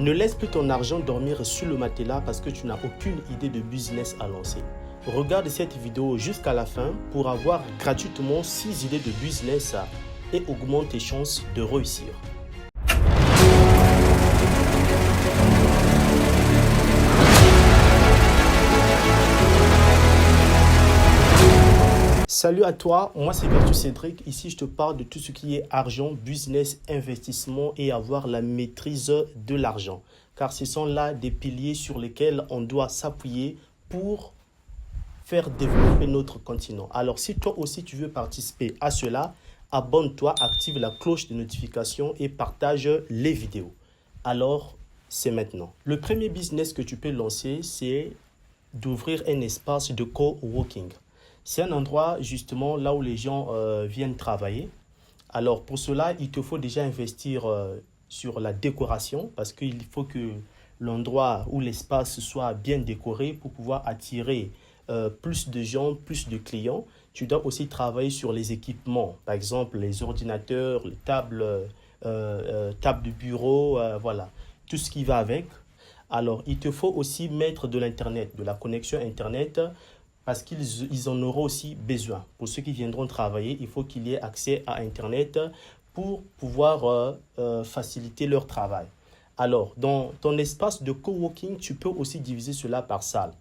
Ne laisse plus ton argent dormir sur le matelas parce que tu n'as aucune idée de business à lancer. Regarde cette vidéo jusqu'à la fin pour avoir gratuitement 6 idées de business et augmente tes chances de réussir. Salut à toi, moi c'est Vertu Cédric. Ici je te parle de tout ce qui est argent, business, investissement et avoir la maîtrise de l'argent. Car ce sont là des piliers sur lesquels on doit s'appuyer pour faire développer notre continent. Alors si toi aussi tu veux participer à cela, abonne-toi, active la cloche de notification et partage les vidéos. Alors c'est maintenant. Le premier business que tu peux lancer, c'est d'ouvrir un espace de coworking. C'est un endroit justement là où les gens viennent travailler. Alors pour cela, il te faut déjà investir sur la décoration parce qu'il faut que l'endroit ou l'espace soit bien décoré pour pouvoir attirer plus de gens, plus de clients. Tu dois aussi travailler sur les équipements, par exemple les ordinateurs, les tables de bureau, voilà, tout ce qui va avec. Alors il te faut aussi mettre de l'Internet, de la connexion Internet parce qu'ils en auront aussi besoin. Pour ceux qui viendront travailler, il faut qu'il y ait accès à Internet pour pouvoir faciliter leur travail. Alors, dans ton espace de coworking, tu peux aussi diviser cela par salle.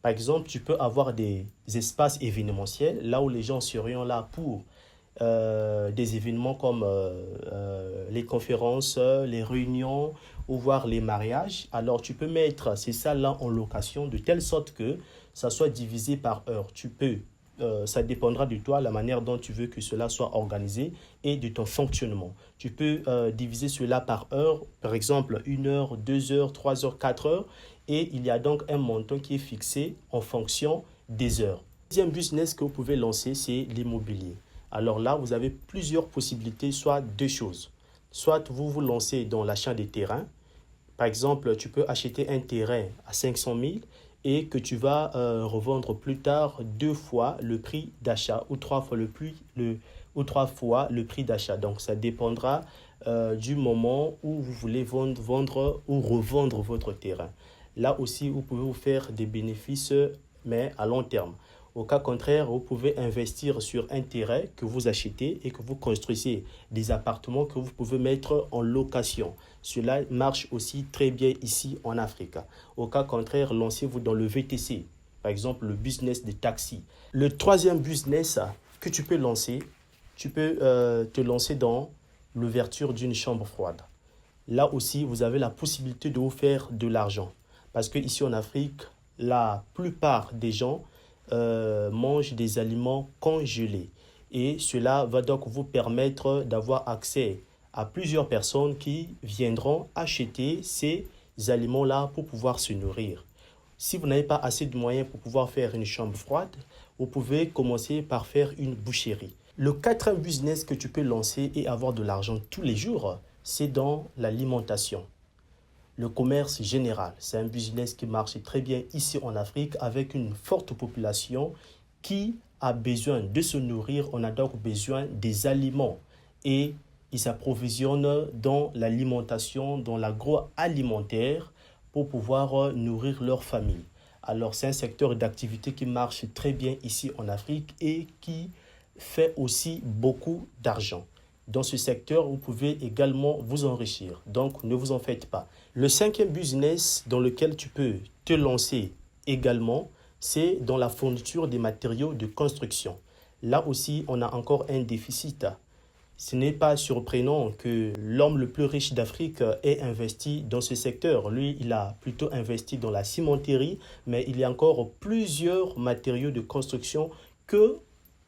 Par exemple, tu peux avoir des espaces événementiels, là où les gens seront là pour des événements comme les conférences, les réunions ou voir les mariages. Alors, tu peux mettre ces salles-là en location de telle sorte que ça soit divisé par heure. Ça dépendra de toi, la manière dont tu veux que cela soit organisé et de ton fonctionnement. Tu peux diviser cela par heure, par exemple 1 heure, 2 heures, 3 heures, 4 heures. Et il y a donc un montant qui est fixé en fonction des heures. Le deuxième business que vous pouvez lancer, c'est l'immobilier. Alors là, vous avez plusieurs possibilités, soit deux choses. Soit vous vous lancez dans l'achat des terrains. Par exemple, tu peux acheter un terrain à 500 000 et que tu vas revendre plus tard 2 fois le prix d'achat ou 3 fois le prix d'achat. Donc, ça dépendra du moment où vous voulez vendre ou revendre votre terrain. Là aussi, vous pouvez vous faire des bénéfices, mais à long terme. Au cas contraire, vous pouvez investir sur un terrain que vous achetez et que vous construisez des appartements que vous pouvez mettre en location. Cela marche aussi très bien ici en Afrique. Au cas contraire, lancez-vous dans le VTC, par exemple le business des taxis. Le troisième business que tu peux lancer, tu peux te lancer dans l'ouverture d'une chambre froide. Là aussi, vous avez la possibilité de vous faire de l'argent. Parce qu'ici en Afrique, la plupart des gens mangent des aliments congelés. Et cela va donc vous permettre d'avoir accès à plusieurs personnes qui viendront acheter ces aliments-là pour pouvoir se nourrir. Si vous n'avez pas assez de moyens pour pouvoir faire une chambre froide, vous pouvez commencer par faire une boucherie. Le quatrième business que tu peux lancer et avoir de l'argent tous les jours, c'est dans l'alimentation. Le commerce général, c'est un business qui marche très bien ici en Afrique avec une forte population qui a besoin de se nourrir. On a donc besoin des aliments et ils s'approvisionnent dans l'alimentation, dans l'agroalimentaire pour pouvoir nourrir leur famille. Alors c'est un secteur d'activité qui marche très bien ici en Afrique et qui fait aussi beaucoup d'argent. Dans ce secteur, vous pouvez également vous enrichir. Donc, ne vous en faites pas. Le cinquième business dans lequel tu peux te lancer également, c'est dans la fourniture des matériaux de construction. Là aussi, on a encore un déficit. Ce n'est pas surprenant que l'homme le plus riche d'Afrique ait investi dans ce secteur. Lui, il a plutôt investi dans la cimenterie, mais il y a encore plusieurs matériaux de construction que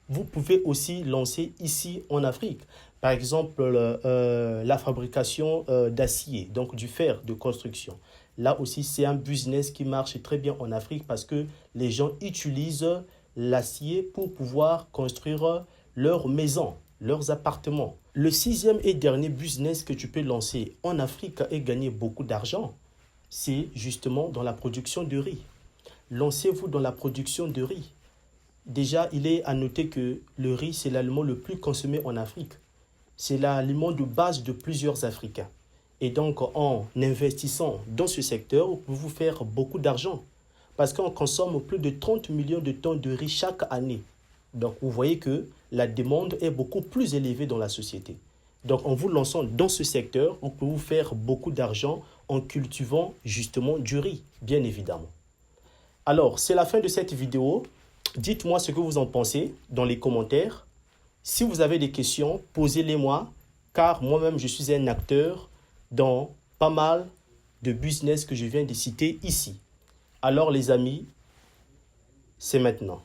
vous pouvez aussi lancer ici en Afrique. Par exemple, la fabrication d'acier, donc du fer de construction. Là aussi, c'est un business qui marche très bien en Afrique parce que les gens utilisent l'acier pour pouvoir construire leurs maisons, leurs appartements. Le sixième et dernier business que tu peux lancer en Afrique et gagner beaucoup d'argent, c'est justement dans la production de riz. Lancez-vous dans la production de riz. Déjà, il est à noter que le riz, c'est l'aliment le plus consommé en Afrique. C'est l'aliment de base de plusieurs Africains. Et donc, en investissant dans ce secteur, vous pouvez vous faire beaucoup d'argent. Parce qu'on consomme plus de 30 millions de tonnes de riz chaque année. Donc, vous voyez que la demande est beaucoup plus élevée dans la société. Donc, en vous lançant dans ce secteur, vous pouvez vous faire beaucoup d'argent en cultivant justement du riz, bien évidemment. Alors, c'est la fin de cette vidéo. Dites-moi ce que vous en pensez dans les commentaires. Si vous avez des questions, posez-les-moi, car moi-même, je suis un acteur dans pas mal de business que je viens de citer ici. Alors, les amis, c'est maintenant.